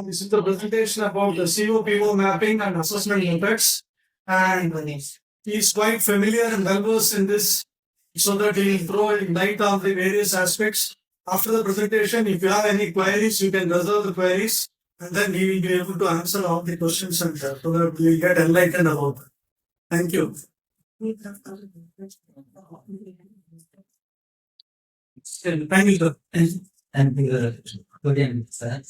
This is the presentation about the COPO mapping and assessment methods. And he is quite familiar and well versed in this so that he will throw light on the various aspects. After the presentation, if you have any queries, you can reserve the queries and then he will be able to answer all the questions and so that we will get enlightened about it. Thank you. Thank you, sir. And good evening, sir.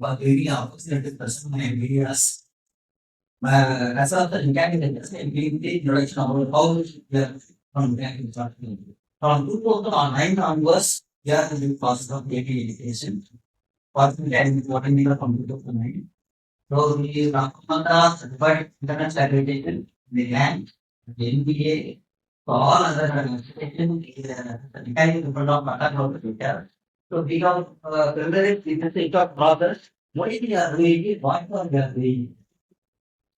But giving opportunity to person my areas. As of the candidate, giving the introduction about how we are from banking starting. From 2009 onwards, we are in the process of getting education. Working and working in the computer domain. So we are certified internet accreditation, the land, the NBA, so all other certification the kind in front of Mata Computer. So we have privileged in the state of process, what we are doing is what we are doing.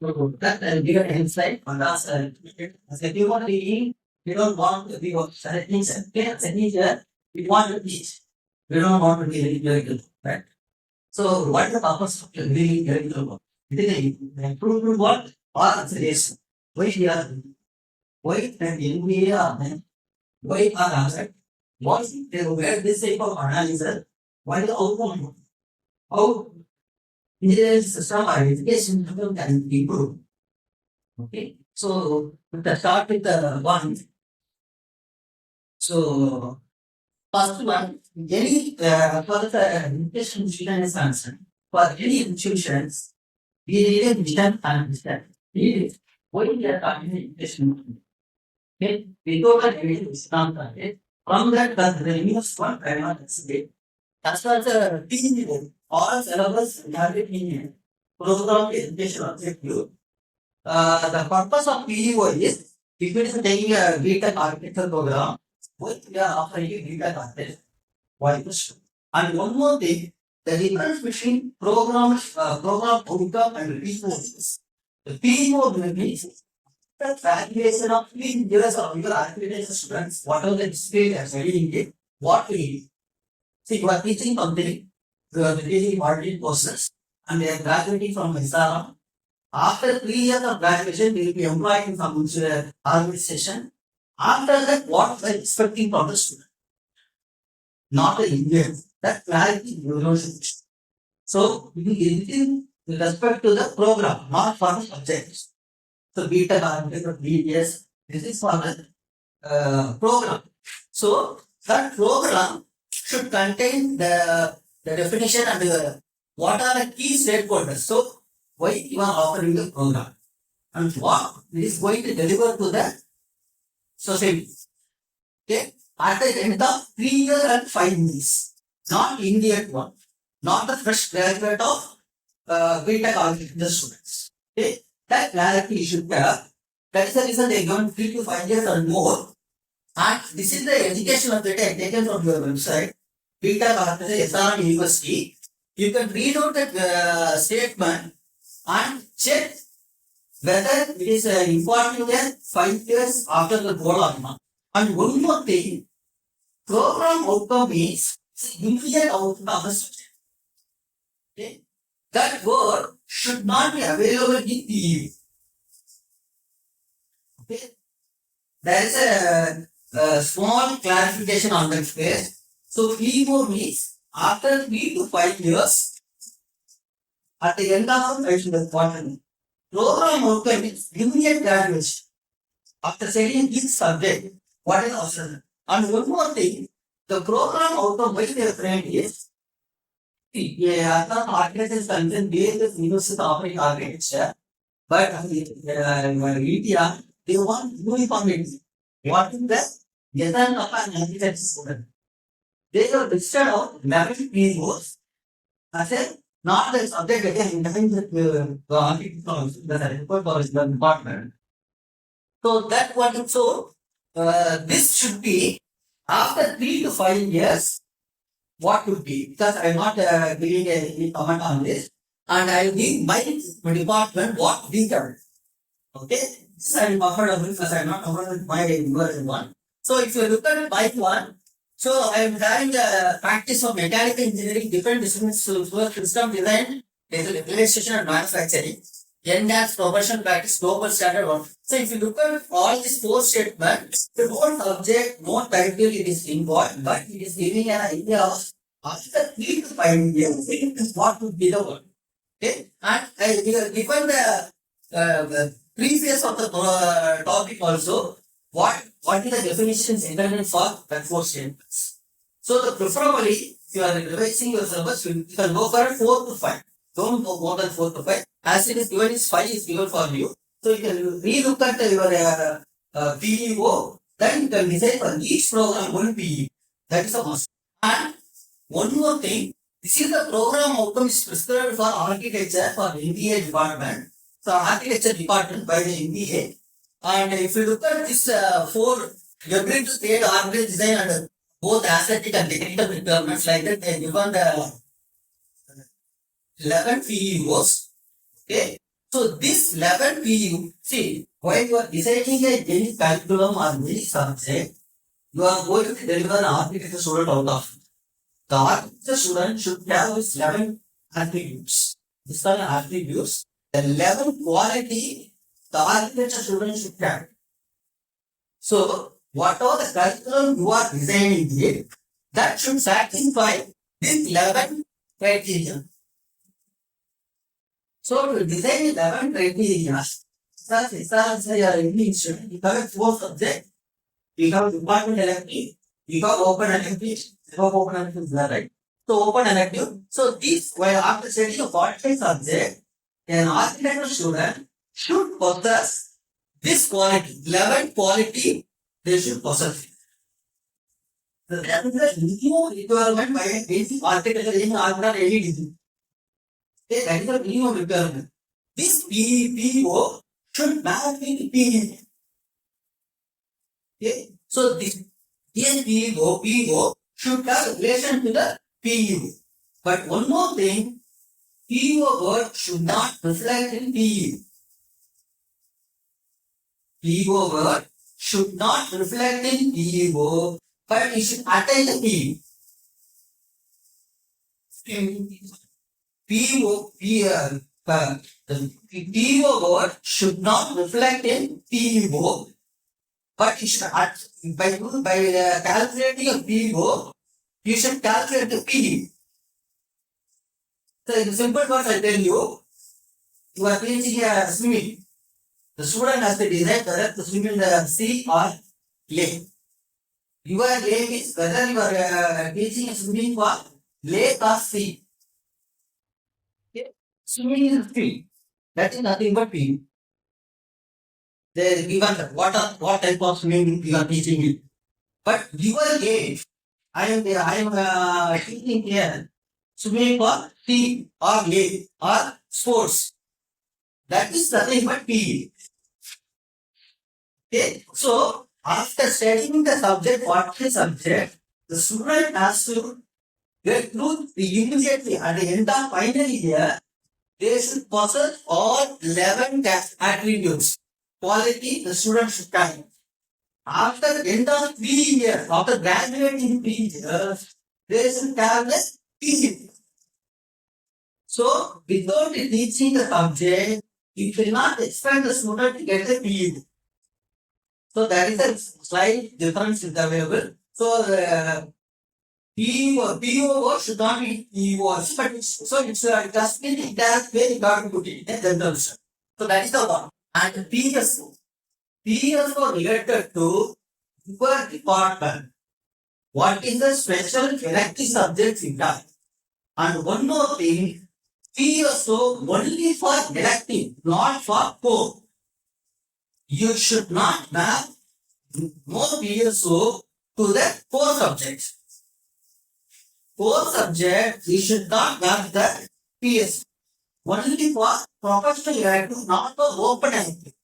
So that give an insight on us. As a human being, we don't want to be settings and teacher, we want to teach. We don't want to be religious, right? So what is the purpose of being religious? It is improve what or acceleration. Why we are why and NBA are then why are answered? What they where this type of analysis? Why the outcome? How engineering system or education system can improve? Okay, so let's start with the one. So first one, any for the education institution is concerned, for any institutions, we need a vision and understand. What is the education? Okay, we go to the Islam target. From that, the revenues one cannot exceed. As far as the teaching all syllabus have been program education objective. The purpose of PEO is if it is taking a BTech architecture program, what we are offering you BTech architecture. Why this? And one more thing, the difference between program outcome and PEO is the PEO means the graduation of 3 years of your accreditation students, whatever the display they are studying it, what we need. See, you are teaching something, you are taking module courses, and they are graduating from SRM. After 3 years of graduation, they will be employed in some organization. After that, what they are expecting from the student? Not the Indian. That clarity university. So, it is everything with respect to the program, not for the subjects. So, beta architecture, BTS, this is for the program. So, that program should contain the definition and what are the key stakeholders. So, why you are offering the program and what it is going to deliver to the society. Okay, at the end of 3 years and 5 years, not immediate one, not the fresh graduate of BTech architecture students. Okay, that clarity should have. That is the reason they given 3 to 5 years or more. And this is the educational data taken from your website, BTech architecture SRM University. You can read out that statement and check whether it is important than 5 years after the goal or not. And one more thing, program outcome means immediate outcome of the student. Okay? That word should not be available in PEO. Okay? There is a small clarification on that space. So PEO means after 3 to 5 years, at the end of the important program outcome is immediate graduation. After studying each subject, what is optional? And one more thing, the program outcome by their friend is architecture is concerned based university offering architecture, but India, they want uniformity. What is the design of an architecture student? They have listed out 11 PEOs as a not the subject again in the architecture the department. So that one, so this should be after 3 to 5 years, what would be? Because I'm not giving any comment on this, and I'll give my department what we done. Okay, this I'm comfortable because I'm not comfortable with my version one. So if you look at my one, so I'm having the practice of mechanical engineering, different disciplines, system design, Realization and manufacturing, enhanced professional practice, global standard one. So if you look at all these four statements, the whole subject, no title it is involved, but it is giving an idea of after 3 to 5 years, what would be the word. Okay, and we have given the previous of the topic also. What is the definitions intended for the four statements? So the preferably, if you are revising your syllabus, you can go for 4 to 5. Don't go more than 4 to 5. As it is given is 5 is given for you. So you can relook at your PEO. Then you can decide for each program one PEO. That is a must. And one more thing, this is the program outcome is prescribed for architecture for MBA department. So architecture department by the MBA. And if you look at this four, you're going to create architecture design and both aesthetic and technical requirements like that. They given the 11 PEOs. Okay. So this 11 PEO, see, while you are designing any curriculum or any subject, you are going to deliver an architecture student out of. The architecture student should have these 11 attributes. These are the attributes. The 11 quality the architecture student should have. So, whatever the curriculum you are designing it, that should satisfy these 11 criteria. So, to design 11 criteria, your English student, you have 4 subjects. You have department elective, you have open elective, you have open elective, is that right? So, open elective. So, this, while after studying a 45 subject, an architecture student should possess this quality, 11 quality, they should possess. That is the minimum requirement by a basic architecture in architecture any degree. Okay, that is the minimum requirement. This PEO should match with PEO. Okay, so this PEO should have relation to the PEO. But one more thing, PEO word should not reflect in PEO. PEO word should not reflect in PEO, but it should attain the PEO. The PEO word should not reflect in PEO, but it should by calculating a PEO, you should calculate the PEO. So in simple words, I tell you, you are teaching a swimming. The student has to decide whether to swim in the sea or lake. Your lake is whether you are teaching swimming for lake or sea. Okay. Swimming is field. That is nothing but field. They is given what type of swimming you are teaching it. But your age, I am teaching here swimming for sea or lake or sports. That is nothing but PE. Okay, so after studying the subject, what is subject, the student has to get through immediately at the end of final year, they should possess all 11 attributes. Quality the student should have. After the end of 3 years, after graduating 3 years, they should have the PE. So without teaching the subject, you cannot expect the student to get the PE. So that is a slight difference is available. So PEO should not be PEO, but it's just in that way you got to put it in general. So that is the one. And PSO related to your department. What is the special elective subjects you have? And one more thing, PSO only for elective, not for core. You should not have more PSO to the core subjects. Core subject, you should not have the PSO. Only for professional elective, not for open elective.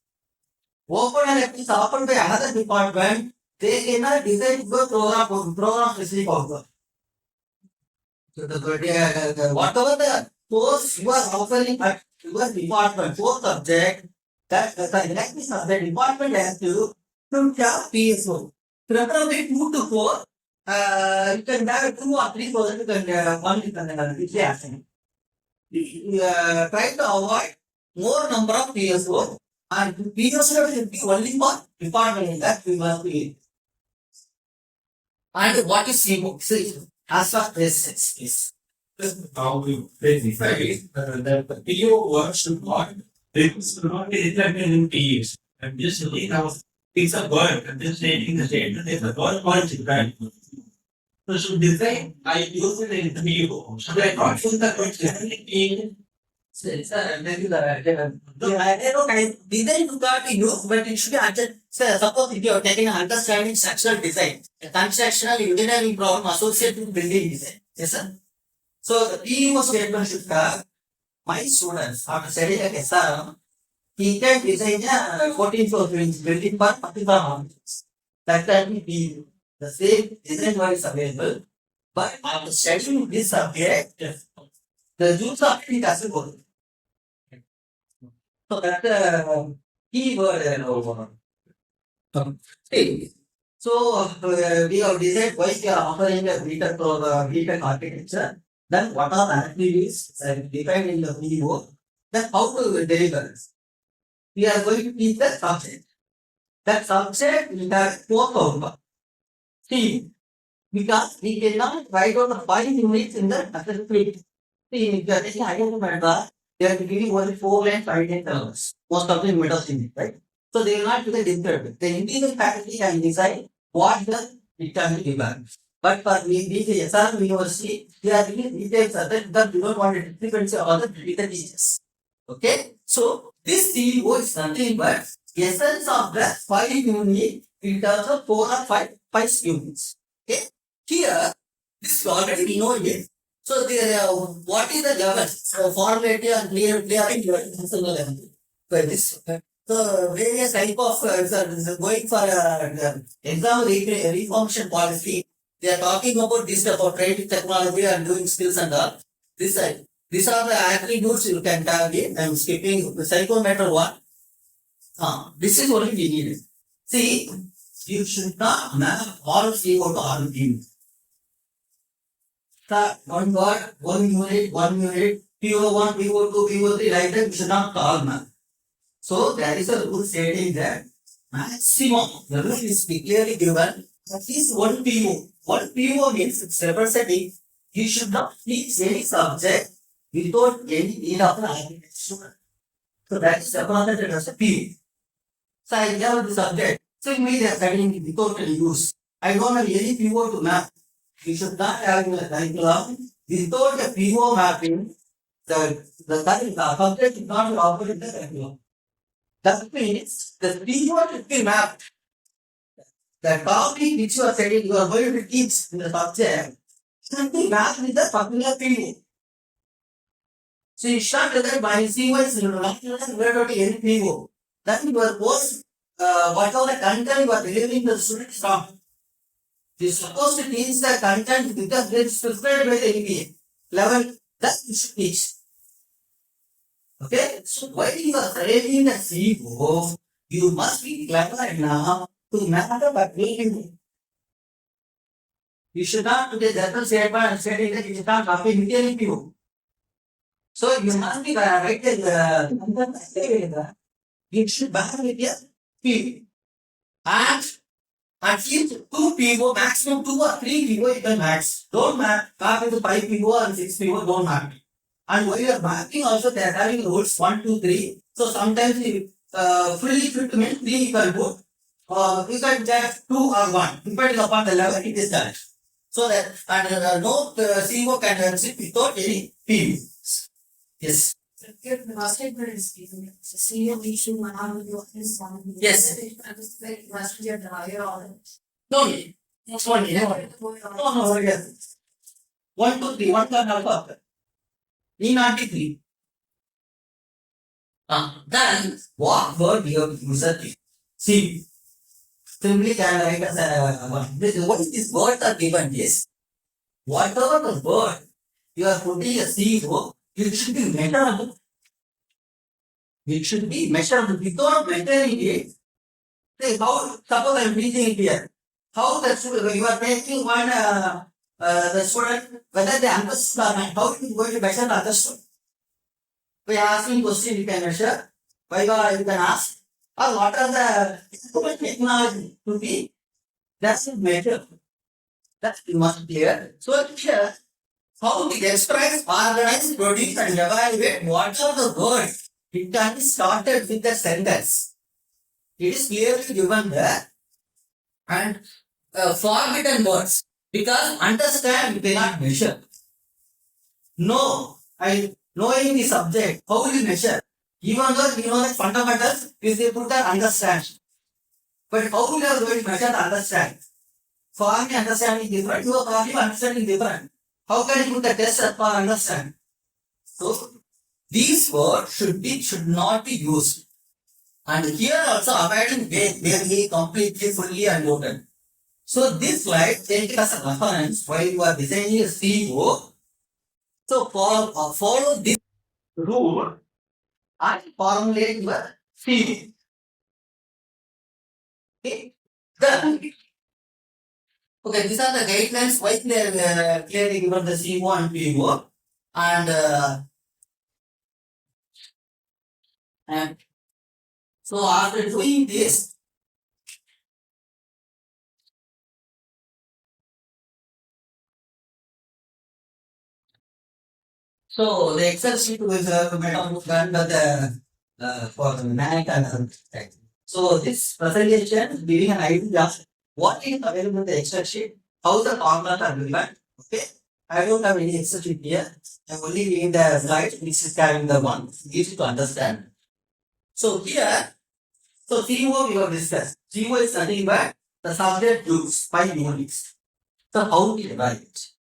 Open elective is offered by another department. They cannot decide your program specific also. Whatever the course you are offering at your department, core subject, that the elective subject department has to have PSO. Preferably 2 to 4. You can have 2 or 3 percent, you can one you can assign. try to avoid more number of PSO and PSO will be only for department that we must be. And what is CMO? See, as far as is. How we verify that the PO work should not, it should not be reflected in PEs. I'm just looking at piece of work and just stating the statement if the work point is right. So should design, I use it in PO. Should I not use the word in Maybe I don't know, design to got to use, but it should be suppose if you are taking understanding structural design, a constructional engineering problem associated with building design. Yes, sir. So the PEO statement should have my students after studying at SRM, he can design a 14 floor building for 45 hours. That can be PEO. The same design work is available, but after studying this subject, the use of it doesn't go. So that's the key word. Okay. So we have decided why we are offering a BTech architecture. Then what are the activities defined in the PEO? Then how to deliver? We are going to keep the subject. That subject will have 4 outcomes. See, because we cannot write down the 5 units in the assessment. See, if you are taking higher matter, they are giving only 4 and 5 lines. Most of the middle thing, right? So they will not do the different. The individual faculty can decide what it can be given. But for the SRM University, they are giving details that we don't want to dependency on the teachers. Okay? So this CEO is nothing but essence of the 5 units in terms of 4 or 5 units. Okay? Here, this already we know it. So what is the level? So formative and clearing level. So various type of going for exam reformation policy. They are talking about this about training technology and doing skills and all. These are the attributes you can target. I am skipping the psychometer one. This is what we need. See, you should not map all CO to RP. One word, 1 unit, PO1, PO2, PO3, like that, we should not call map. So there is a rule stating that maximum, the rule is clearly given, at least 1 PO. 1 PO means it's representing, you should not teach any subject without any need of the architecture. So that is represented as a PO. So I have the subject. So me they are studying without any use. I don't have any PO to map. You should not have a curriculum without a PO mapping. The subject is not offered in the curriculum. That means the PO should be mapped. The topic which you are studying, you are going to teach in the subject should be mapped with the particular PO. So you should do that by sequence, you know, not to any PO. Then your course, whatever the content you are delivering the students from. You are supposed to teach the content because it is prescribed by the MBA level that you should teach. Okay, so while you are studying the CEO, you must be clever enough to map the background. You should not do the general statement and say that you should not copy Indian PO. So you must be right you should back with your PO. And at least 2 PO, maximum 2 or 3 PO you can max. Don't map, copy to 5 PO and 6 PO, don't map. And while you are mapping also they are having rules 1, 2, 3. So sometimes fully fit means 3 you can put. You can just 2 or 1, depending upon the level it is done. So that and no CEO can sit without any PO. Yes. If the statement is given, the CEO issue and how you Yes. must be the higher order. No need. Next one. No, yes. 1, 2, 3. 1 can alpha. E93. Then what word you have used? See. Simply can write as a what is this word are given is whatever the word you are putting a CEO, it should be measurable. It should be measurable. Without measuring it, say how suppose I am reading it here. How the student you are taking one the student whether they understood or not, how it is going to measure the understood. By asking question you can measure, by you can ask, or what are the technology to be, that's measure. That you must clear. So here, how to express, organize, produce, and evaluate what are the words. It can be started with a sentence. It is clearly given there. And forbidden words. Because understand you cannot measure. No, knowing the subject, how will you measure? Even though you know the fundamentals, is they put that understand. But how will you are going to measure the understand? For me, understanding different. You are understanding different. How can you put the test for understand? So these words should not be used. And here also avoiding very completely, fully and total. So this slide take it as a reference while you are designing a CEO. So follow this rule and formulate your CEO. Okay. Then okay, these are the guidelines why they are clearly given the CEO and PO. And so after doing this, so the Excel sheet was done by the for the night and so this presentation is giving an idea of what is available in the Excel sheet, how the formulas are given. Okay, I don't have any Excel sheet here. I'm only giving the slide which is carrying the one easy to understand. So here, so CO we have discussed. CO is nothing but the subject groups 5 units. So how we evaluate?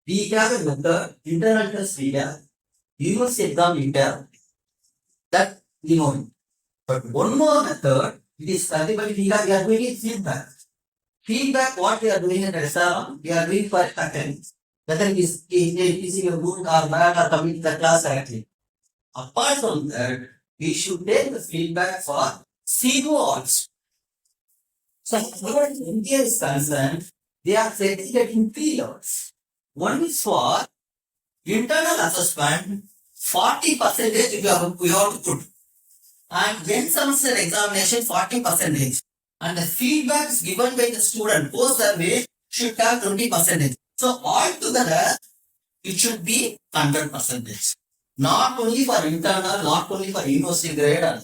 We have a method, internal test data, university exam inter, that we know. But one more method, it is practically we are doing feedback. Feedback, what we are doing in the exam, we are doing for content. Whether it is a good or bad or coming to the class directly. Apart from that, we should take the feedback for CO also. So, as far as India is concerned, they are segregated in 3 levels. One is for internal assessment, 40% we have to put. And when semester examination, 40%. And the feedback is given by the student post survey should have 20%. So altogether, it should be 100%. Not only for internal, not only for university grade.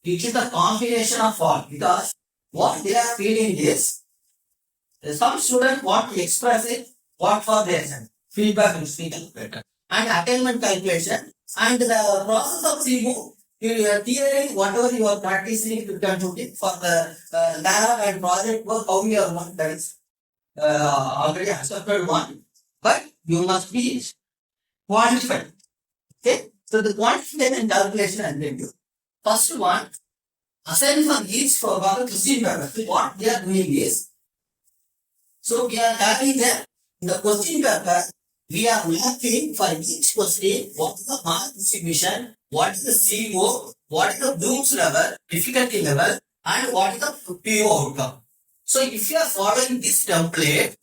It is a combination of all. Because what they are feeling is, some students want to express it, what for their feedback is speaking better. And attainment calculation and the process of CO, your theory, whatever you are practicing, you can do it for the lab and project work, how you are one that is already accepted one. But you must be quantified. Okay? So the quantification calculation and review. First one, assign for each for question paper. What they are doing is, so we are having the question paper, we are mapping for each question what is the mark distribution, what is the CO, what is the Bloom's level, difficulty level, and what is the PO outcome. So if you are following this template,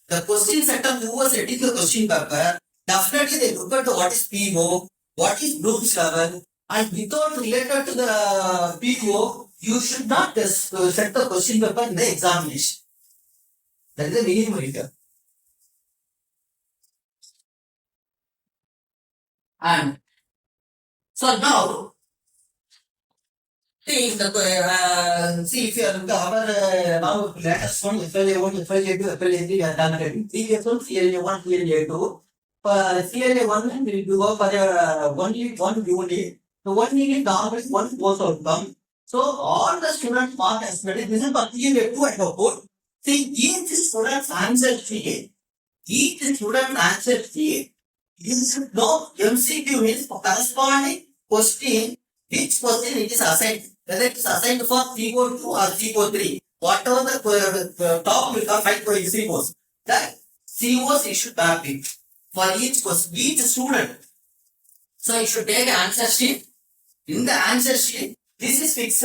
the question center who was editing the question paper, definitely they look at what is PO, what is Bloom's level, and without related to the PO, you should not set the question paper in the examination. That is the minimum return. And so now, see if you are looking at our latest one, FLA1, FLA2, FLA3, we are done already. Previous one, CLA1, CLA2. For CLA1, we go for one unit. So 1 unit normally 1 course outcome. So all the students mark as credit. This is for CLA2 I have put. See, each student's answer sheet, you should know MCQ means corresponding question, which question it is assigned, whether it is assigned for CO2 or CO3, whatever the top will come 5 COs. That COs you should have it for each question, each student. So you should take an answer sheet. In the answer sheet, this is fixed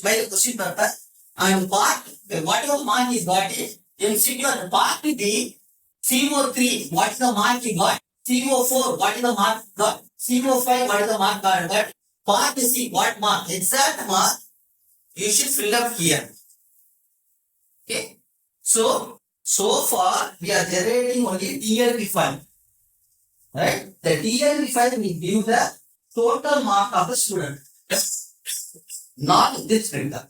by the question paper. And part, whatever mark is got is MCQ and part B, CO3, what is the mark you got? CO4, what is the mark got? CO5, what is the mark called? But part C, what mark? Exact mark you should fill up here. Okay. So far we are generating only TLP file. Right? The TLP file will give the total mark of the student. Not this printer.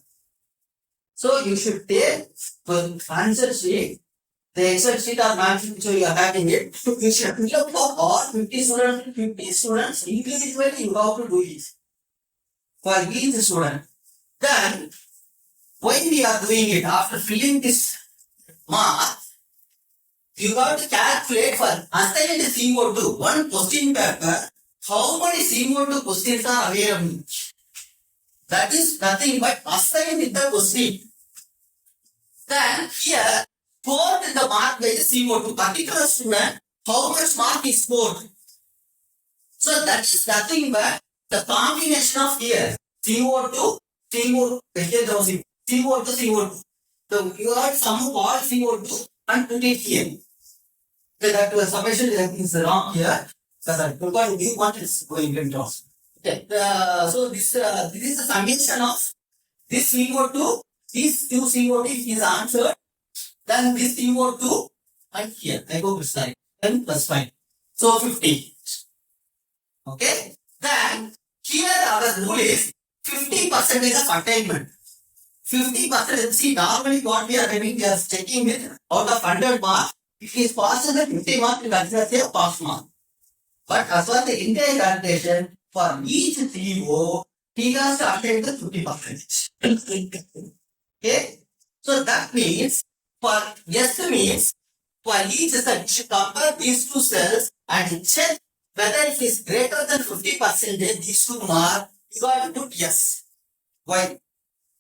So you should take the answer sheet, the Excel sheet or math sheet, so you are having it. You should fill up for all 50 students, individually you have to do it. For each student. Then, when we are doing it, after filling this mark, you have to calculate for assigned CO2, one question paper, how many CO2 questions are available. That is nothing but assigned in the question. Then here, scored in the mark by the CO2 particular student, how much mark is scored. So that is nothing but the combination of here, CO2, CO2, CO2. So you have sum of all CO2 and put it here. So that summation is wrong here. Because we want is going into. Okay. So this is the summation of this CO2, these two CO2 is answered. Then this CO2 and here I go this side. Then plus 5. So 50. Okay. Then here our rule is 50% of attainment. 50%. See, normally what we are having, we are checking it out of 100 marks. If he is passed in the 50 mark, we consider a pass mark. But as for the entire calculation, for each CO, he has to attain the 50%. Okay? So that means, for S means, for each cell, you should compare these two cells and check whether it is greater than 50%, these two marks, you got to put yes. Why?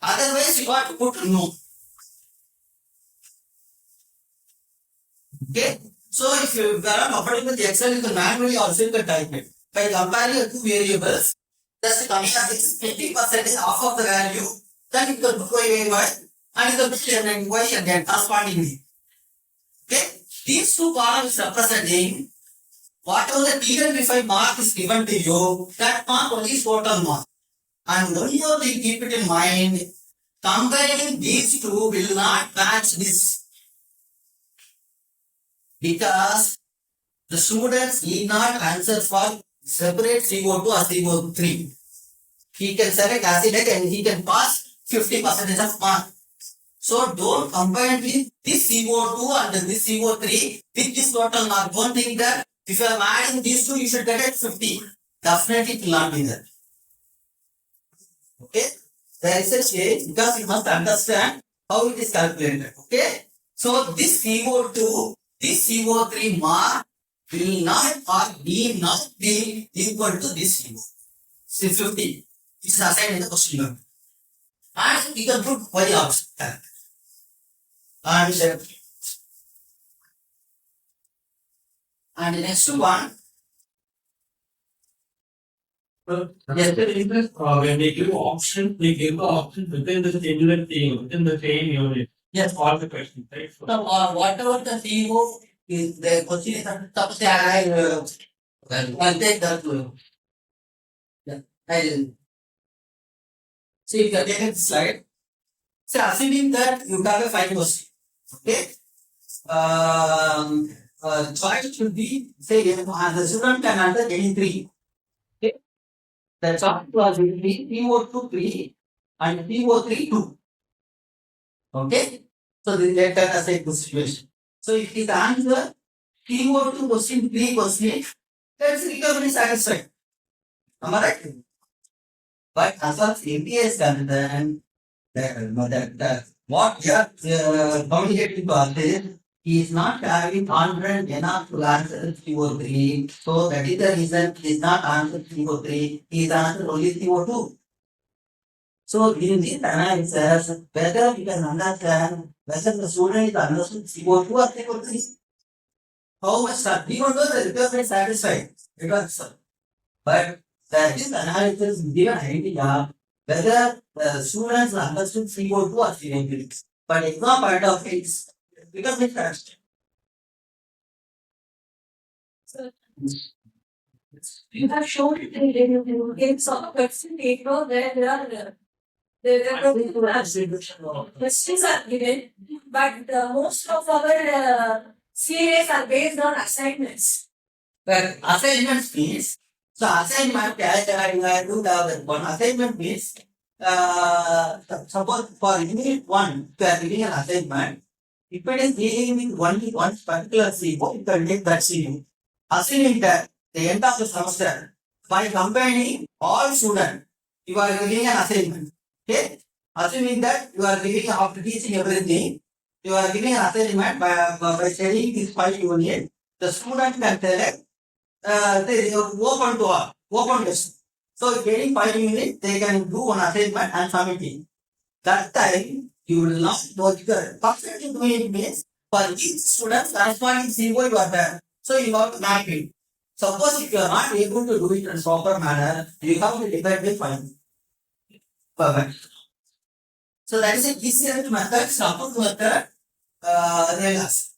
Otherwise, you got to put no. Okay? So, if you are not according to the Excel, you can manually also you can type it. By comparing two variables, just compare this 50% half of the value, then you can put y and you can put y and then correspondingly. Okay? These two columns representing whatever the TLP5 mark is given to you, that mark only is total mark. And one more thing, keep it in mind, comparing these two will not match this. Because the students need not answer for separate CO2 or CO3. He can select acetate and he can pass 50% of mark. So don't combine with this CO2 and this CO3 with this total mark. Don't think that if you are adding these two, you should get it 50. Definitely it will not be there. Okay? There is a change because you must understand how it is calculated. Okay? So this CO2, this CO3 mark will not or be not be equal to this CO. See 50. This is assigned in the question. And you can put y also. And the next one. Yes, when they give option, they give the option within the singular thing, within the same unit. Yes. All the questions, right? So, whatever the CO is the question is suppose I'll take that. Yeah, I'll see if you are taking this slide. So, assuming that you have a 5 question, okay? Choice should be say the student can answer any 3. Okay? The choice was will be PO2 3 and PO3 2. Okay? So this let us say this situation. So if his answer PO2 question 3 question, that's recovery satisfied. Am I right? But as far as MBA is concerned, what you are communicating to us is he is not having confidence enough to answer CO3. So that is the reason he is not answered CO3. He is answered only CO2. So in this analysis, whether you can understand whether the student is understood CO2 or CO3. How much we don't know the recovery satisfied. Because, but this analysis give an idea whether the students understood CO2 or CO3. But exam point of it is recovery satisfied. You have shown it in some question paper where there are questions are given, but most of our CAs are based on assignments. Well, assignment means, so assignment, I do have one assignment means, suppose for unit 1, you are giving an assignment. If it is dealing with only one particular CO, you can take that CO. Assuming that the end of the semester, by combining all students, you are giving an assignment. Okay? Assuming that you are giving, after teaching everything, you are giving an assignment by studying these 5 units, the student can select they open to all, open test. So getting 5 minutes, they can do one assignment and submit it. That time you will not work the percentage doing it means for each student corresponding CO you are there. So you have to map it. Suppose if you are not able to do it in proper manner, you have to divide by 5. Perfect. So that is a easier method, support method, realize.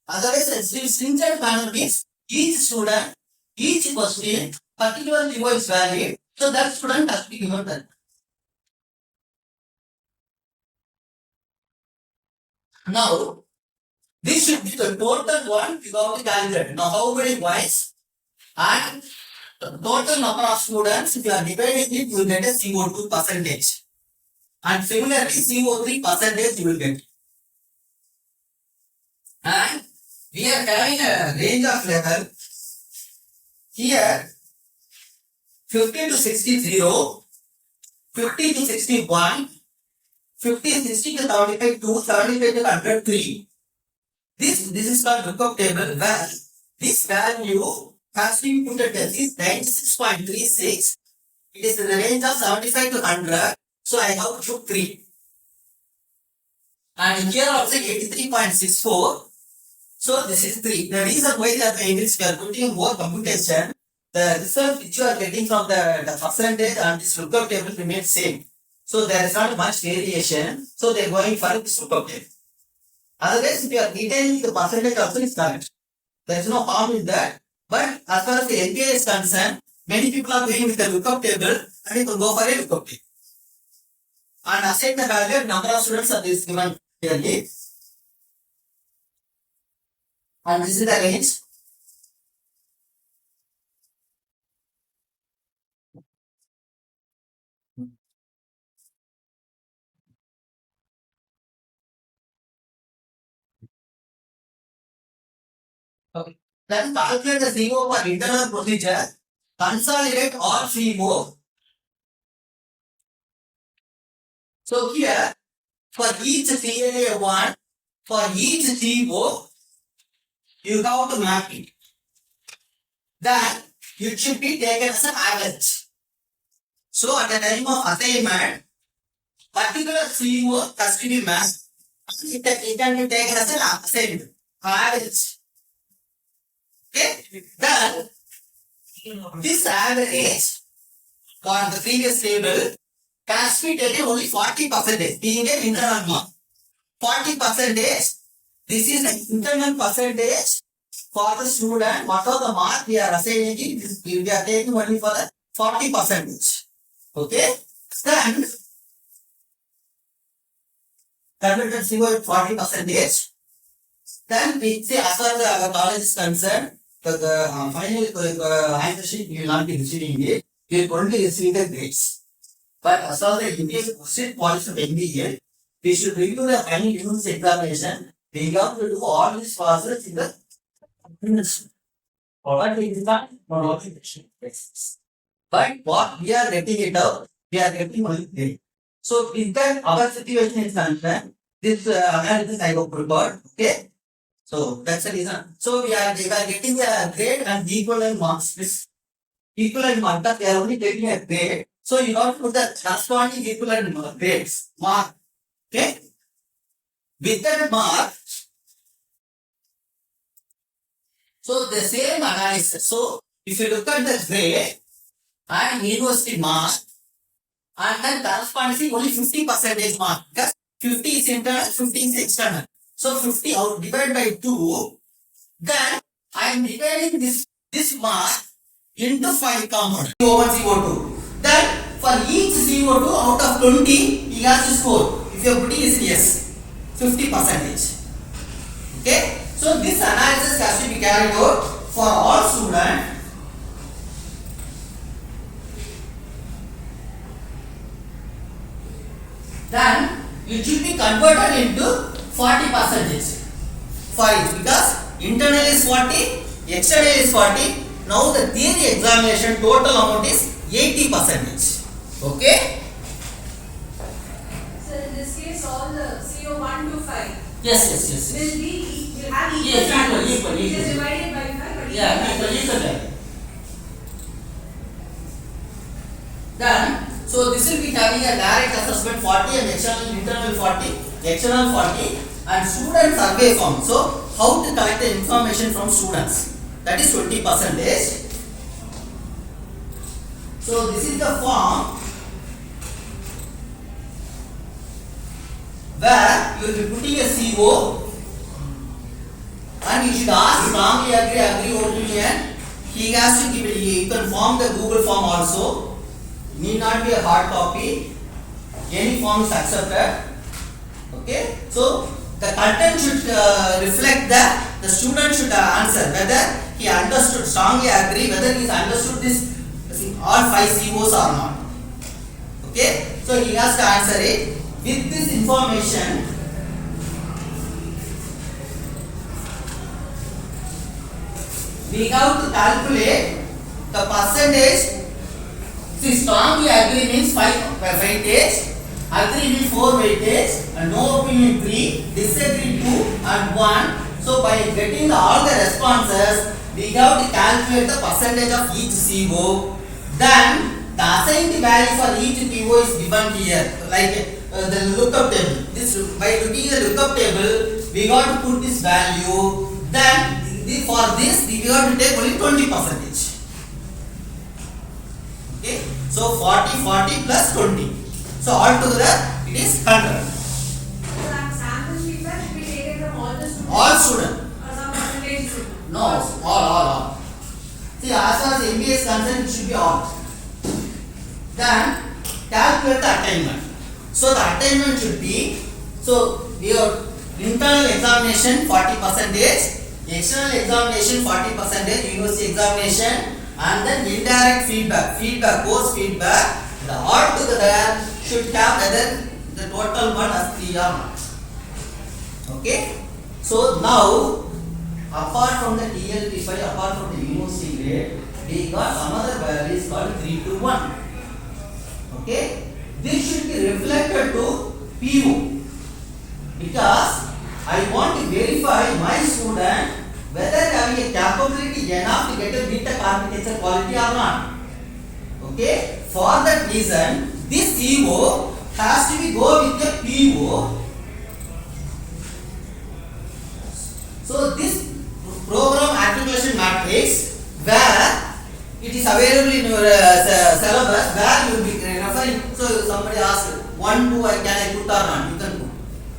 Otherwise, a stringent manner means each student, each question, particular CO is valid, so that student has to be given that. Now, this should be the total one without the calculator. Now, how many points and the total number of students, if you are dividing it, you will get a CO2 percentage. And similarly, CO3 percentage you will get. And we are having a range of level. Here, 50 to 60, 0, 50 to 61, 50 to 60 to 75, 2, 75 to 100, 3. This is called lookup table where this value has been put at is 96.36. It is in the range of 75 to 100. So I have to put 3. And here also 83.64. So this is 3. The reason why that is we are putting more computation, the result which you are getting from the percentage and this lookup table remains same. So there is not much variation. So they are going for this lookup table. Otherwise, if you are retaining the percentage also is correct. There is no harm in that. But as far as the NPA is concerned, many people are going with the lookup table and you can go for a lookup table. And assign the value, number of students are this given clearly. And this is the range. Okay. Then calculate the CO for internal procedure. Consolidate all CO. So here, for each CA1, for each CO, you have to map it. Then it should be taken as an average. So at the time of assignment, particular CO has to be mapped. It can be taken as an assignment, average. Okay? Then this average for the previous table has to be taken only 40%, being an internal mark. 40%, this is the internal percentage for the student. What are the mark we are assigning it? We are taking only for the 40%. Okay? Then calculated CO at 40%. Then we say as far as the college is concerned, the final answer sheet you will not be receiving it. You will only receive the grades. But as far as the Indian question policy of MBA, we should review the final units examination. We have to do all these process in the but it is not but what we are getting it out, we are getting only grade. So in that our situation is concerned, this analysis I have prepared. Okay. So that's the reason. So we are getting the grade and equivalent marks. This equivalent mark that they are only taking a grade. So you have to put the corresponding equivalent grades mark. Okay. With that mark, so the same analysis. So if you look at the grade and university mark, and then corresponding only 50% mark. Because 50 is internal, 50 is external. So 50 out divided by 2. Then I am dividing this mark into 5 compound CO1 CO2. Then for each CO2 out of 20 he has to score. If your putting is yes, 50%. Okay, so this analysis has to be carried out for all students. Then it should be converted into 40% for it, because internal is 40, external is 40. Now the theory examination total amount is 80%. Okay? So in this case, all the CO1 to 5 Yes. will have equal Yes, values. equal. It is divided by 5, but Yeah, equal. Then, so this will be having a direct assessment 40 and external internal 40, external 40, and student survey form. So, how to collect the information from students? That is 20%. So, this is the form where you will be putting a CO and you should ask strongly agree opinion. He has to give it. You can form the Google form also. Need not be a hard copy. Any form is accepted. Okay. So the content should reflect that the student should answer whether he understood, strongly agree, whether he has understood this all 5 COs or not. Okay. So he has to answer it. With this information, we have to calculate the percentage. See, strongly agree means 5 weightage, agree means 4 weightage, and no opinion 3, disagree 2 and 1. So by getting all the responses, we have to calculate the percentage of each CO. Then the assigned value for each PO is given here, like the lookup table. This, by looking at the lookup table, we got to put this value. Then for this we have to take only 20%. Okay, so 40 plus 20. So altogether it is 100. So sample feedback should be taken from all the students. All students. Or some percentage students. No, all. See, as far as MBA is concerned, it should be all. Then calculate the attainment. So the attainment should be, so your internal examination 40%, external examination 40%, university examination, and then indirect feedback, course feedback. The all together should have whether the total one as 3 or not. Okay. So now, apart from the TLP5, apart from the university grade, we got some other values called 3 to 1. Okay. This should be reflected to PO, because I want to verify my student whether having a capability enough to get a BTech architecture quality or not. Okay. For that reason, this CO has to be go with the PO. So this program articulation matrix, where it is available in your syllabus, where you will be referring. So somebody asked 1, 2, can I put or not? You can put.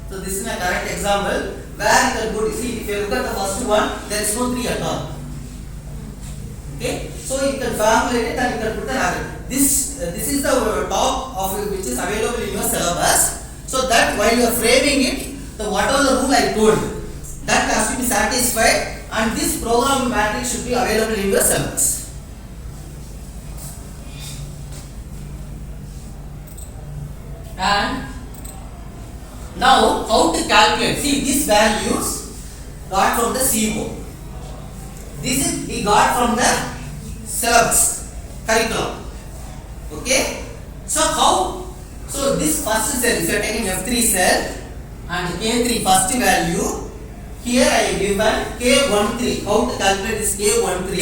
So this is a correct example where you can put. See, if you look at the first one, there is no 3 at all. Okay, so you can formulate it and you can put the average. This is the top of which is available in your syllabus. So that while you are framing it, the whatever the rule I told, that has to be satisfied, and this program matrix should be available in your syllabus. And now how to calculate? See, these values got from the CO. This is we got from the syllabus, curriculum. Okay. So how? So this first cell, if you are taking F3 cell and K3 first value, here I have given K13. How to calculate this K13?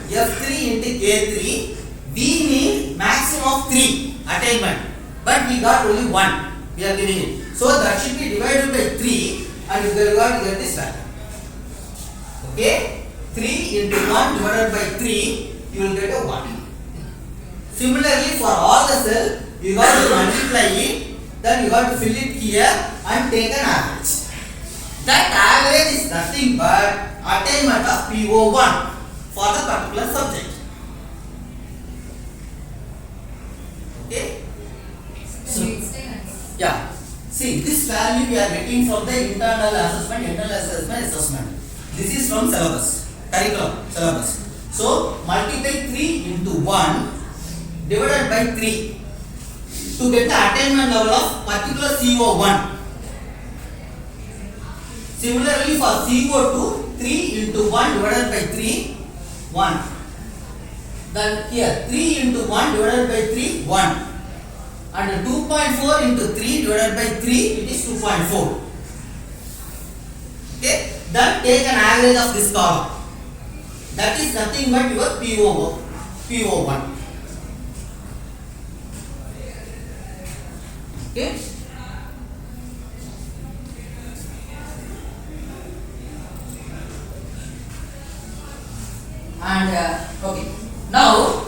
F3 into K3. V means maximum of 3 attainment, but we got only 1. We are giving it. So that should be divided by 3, and you got to get this value. Okay. 3 into 1 divided by 3, you will get a 1. Similarly, for all the cell, you got to multiply it, then you got to fill it here and take an average. That average is nothing but attainment of PO1 for the particular subject. See, this value we are getting from the internal assessment. This is from syllabus, curriculum, syllabus. So, multiply 3 into 1 divided by 3 to get the attainment level of particular CO1. Similarly, for CO2, 3 into 1 divided by 3, 1. Then here, 3 into 1 divided by 3, 1. And 2.4 into 3 divided by 3, it is 2.4. Okay. Then take an average of this column. That is nothing but your PO1. Okay. And okay. Now,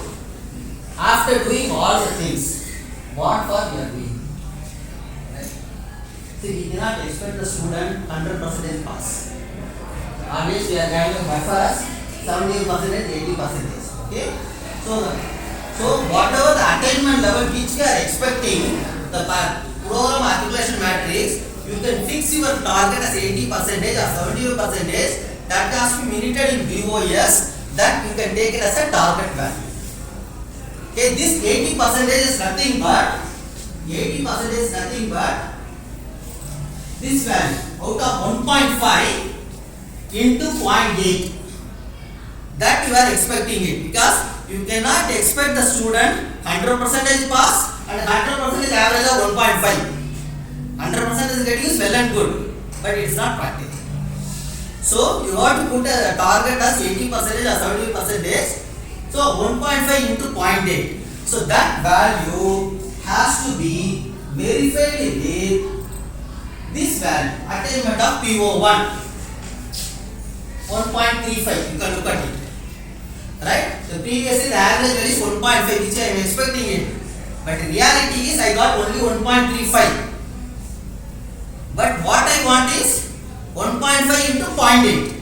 after doing all the things, what for we are doing? Right? See, we cannot expect the student 100% pass. Always we are having buffers 70%, 80%. Okay? So whatever the attainment level which we are expecting, the program articulation matrix, you can fix your target as 80% or 75%. That has to be minuted in BOS. That you can take it as a target value. Okay, this 80% is nothing but this value out of 1.5 into 0.8. That you are expecting it, because you cannot expect the student 100% pass and 100% average of 1.5. 100% is getting is well and good, but it is not practical. So you have to put a target as 80% or 70%. So 1.5 into 0.8. So that value has to be verified with this value, attainment of PO1. 1.35, you can look at it. Right? The previous average value is 1.5, which I am expecting it. But in reality is I got only 1.35. But what I want is 1.5 into 0.8.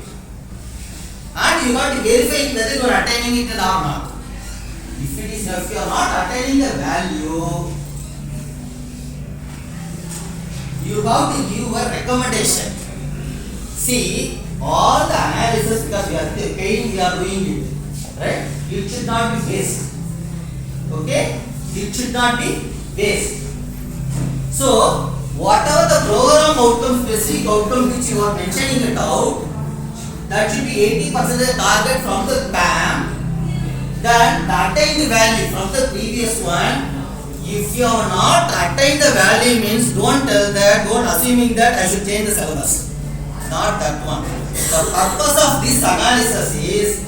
And you got to verify whether you are attaining it or not. If you are not attaining the value, you have to give a recommendation. See, all the analysis, because we are paying, we are doing it. Right? It should not be based. Okay? It should not be based. So, whatever the program outcome, specific outcome which you are mentioning it out, that should be 80% target from the PAM. Then attain the value from the previous one. If you have not attained the value, means don't tell that, don't assuming that I should change the syllabus. Not that one. The purpose of this analysis is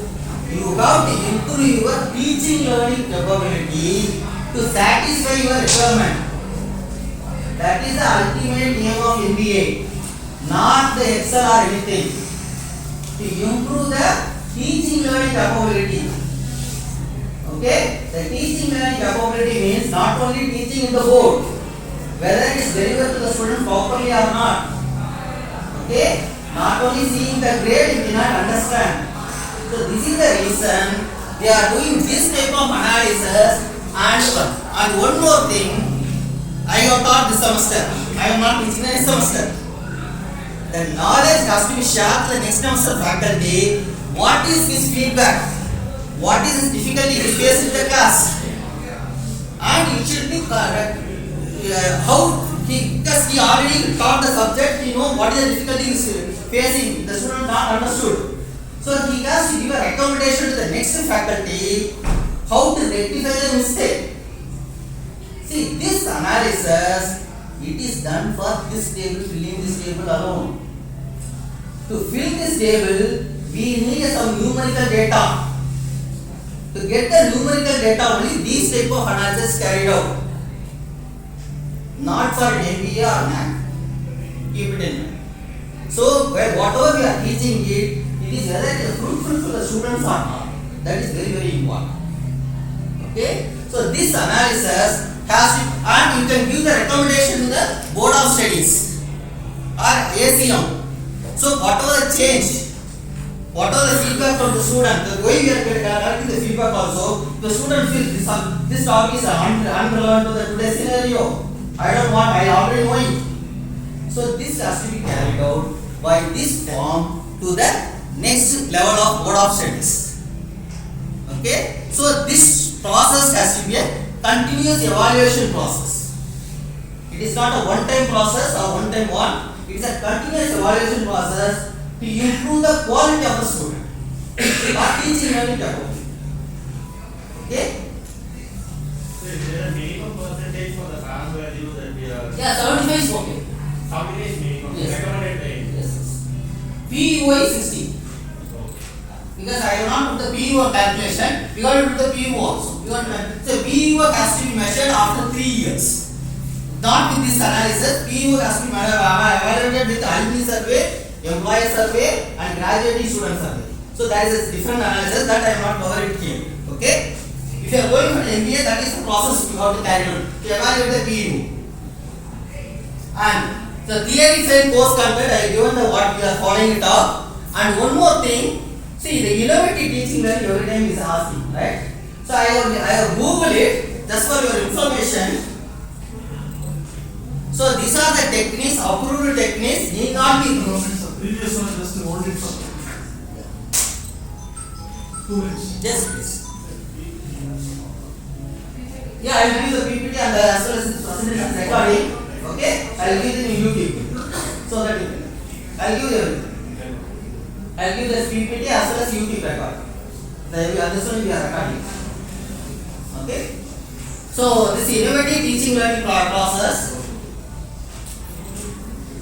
you have to improve your teaching learning capability to satisfy your requirement. That is the ultimate aim of MBA, not the Excel or anything. To improve the teaching learning capability. Okay? The teaching learning capability means not only teaching in the board, whether it is delivered to the student properly or not. Okay? Not only seeing the grade, you cannot understand. So this is the reason they are doing this type of analysis. And one more thing, I have taught this semester. I am not teaching next semester. The knowledge has to be shared to the next semester faculty. What is his feedback? What is his difficulty he faces in the class? And it should be how he, because he already taught the subject, he knows what is the difficulty he is facing. The student not understood. So he has to give a recommendation to the next faculty how to rectify the mistake. See, this analysis, it is done for this table, filling this table alone. To fill this table, we need some numerical data. To get the numerical data, only these type of analysis carried out. Not for MBA or NAC. Keep it in mind. So, whatever we are teaching it, it is whether it is fruitful to the students or not. That is very, very important. Okay? So, this analysis has to, and you can give the recommendation to the Board of Studies or ACM. So, whatever the change, whatever the feedback from the student, the way we are getting the feedback also, the student feels this topic is unrelevant to the today's scenario. I don't want, I already know it. So this has to be carried out by this form to the next level of board of studies. Okay, so this process has to be a continuous evaluation process. It is not a one-time process or one-time one. It is a continuous evaluation process to improve the quality of the student. Not teaching learning about. Okay. So is there a minimum percentage for the pass value that we are? Yeah, 75 is okay. How many is minimum? Yes. Recommended range. Yes. PEO is 60. Because I have not put the PEO calculation, we got to put the PEO also. So PEO has to be measured after 3 years. Not with this analysis, PEO has to be evaluated with alumni survey, employee survey, and graduating student survey. So that is a different analysis that I am not covering here. Okay? If you are going for MBA, that is the process you have to carry out to evaluate the PEO. And the theory frame course content, I have given the what we are following it up. And one more thing, see the innovative teaching learning every time is asking, right? So I have Googled it just for your information. So these are the techniques, approved techniques, need not be Previous one just hold it for 2 minutes. just this. Yeah, I will give the PPT and as well as this presentation recording. Okay, I will give it in YouTube. So that you can. I will give everything. I will give this PPT as well as YouTube record. This one we are recording. Okay. So this innovative teaching learning process.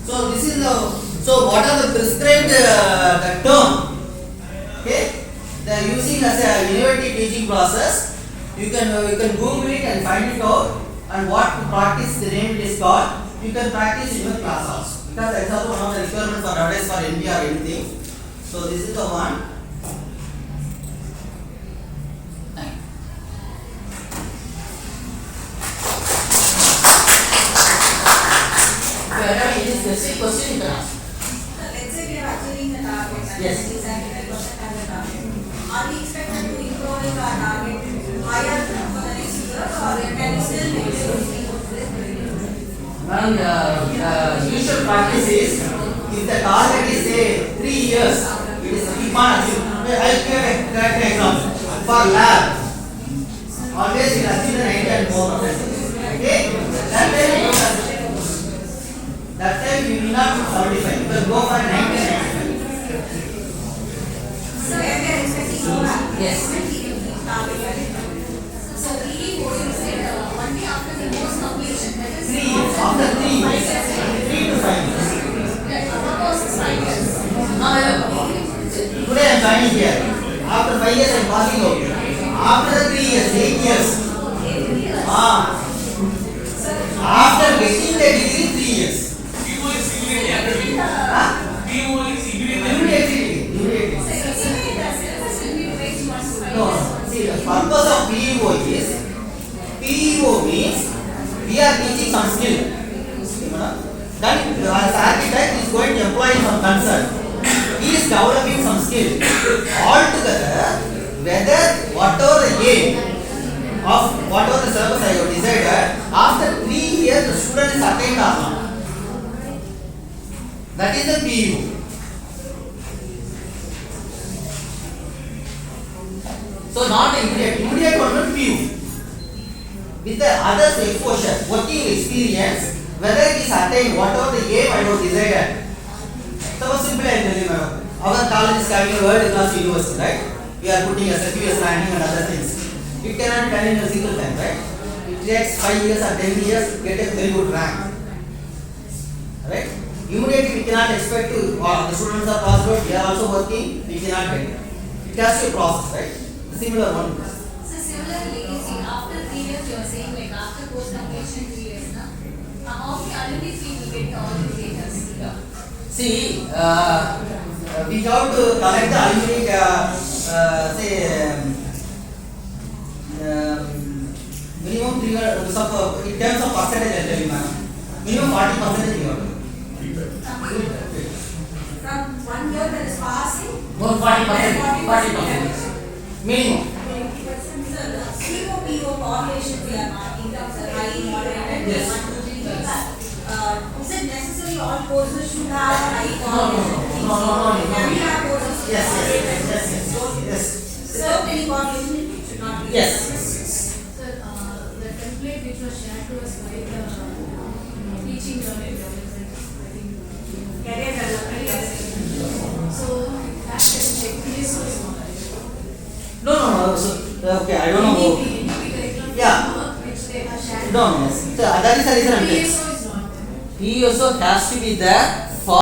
So this is so what are the prescribed the term? Okay, they are using as a innovative teaching process. You can Google it and find it out, and what to practice, the name it is called. You can practice in your class also, because that is also one of the requirements for nowadays for NB or anything. So this is the one. If you have any specific question, you can ask. Let's say we are achieving the target and Yes. 75% as the target. Are we expected to improve our target higher for the next year, or can we still maintain? Ma'am, the usual practice is if the target is say 3 years, it is keep on achieving. I will give an example. For lab, always you achieve the 90 and more. Okay? That time you will not put 75. You will go for 90 and 95. So we are expecting more. Yes. Target. So we said only after the course completion. That is 3 years. After 3 years. 3 to 5 years. Our course is 5 years. Today I am joining here. After 5 years I am passing out. After the 3 years, 8 years. After getting the degree, 3 years. PO is immediately after PO is immediately. Immediately. No, see the purpose of PEO is, PEO means we are teaching some skill. Then as architect is going to employ some concern. He is developing some skill. Altogether, whether whatever the aim of whatever the service I have decided, after 3 years the student is attained or not. That is the PEO. So not immediate one will PEO. With the others exposure, working experience, whether it is attained, whatever the aim I have decided. Suppose simply I tell you, madam, our college is having a world class university, right? We are putting a QS ranking and other things. It cannot be done in a single time, right? It takes 5 years or 10 years to get a very good rank. Right? Immediately we cannot expect to, the students are passed out, we are also working, we cannot get it. It has to be a process, right? The similar one. So similarly, see, after 3 years, you are saying like after course completion 3 years, na? How many alumni we will get all these data? Yeah. See, we have to collect the alumni, say, minimum 3 years, in terms of percentage, I tell you, ma'am. Minimum 40% we have to. From 1 year that is passing. No, 40%. Minimum. So the COPO population we are marking in terms of high, moderate, and Yes. 1, 2, 3. Is it necessary all courses should have high correlation? No. Can we have courses? Yes. So any correlation should not be. Yes. Sir, the template which was shared to us by the teaching learning development, I think, career development. So that template is No. So, okay, I don't know. any curriculum Yeah. framework which they have shared. No. So that is the reason I'm saying. PSO is not there. PEO has to be there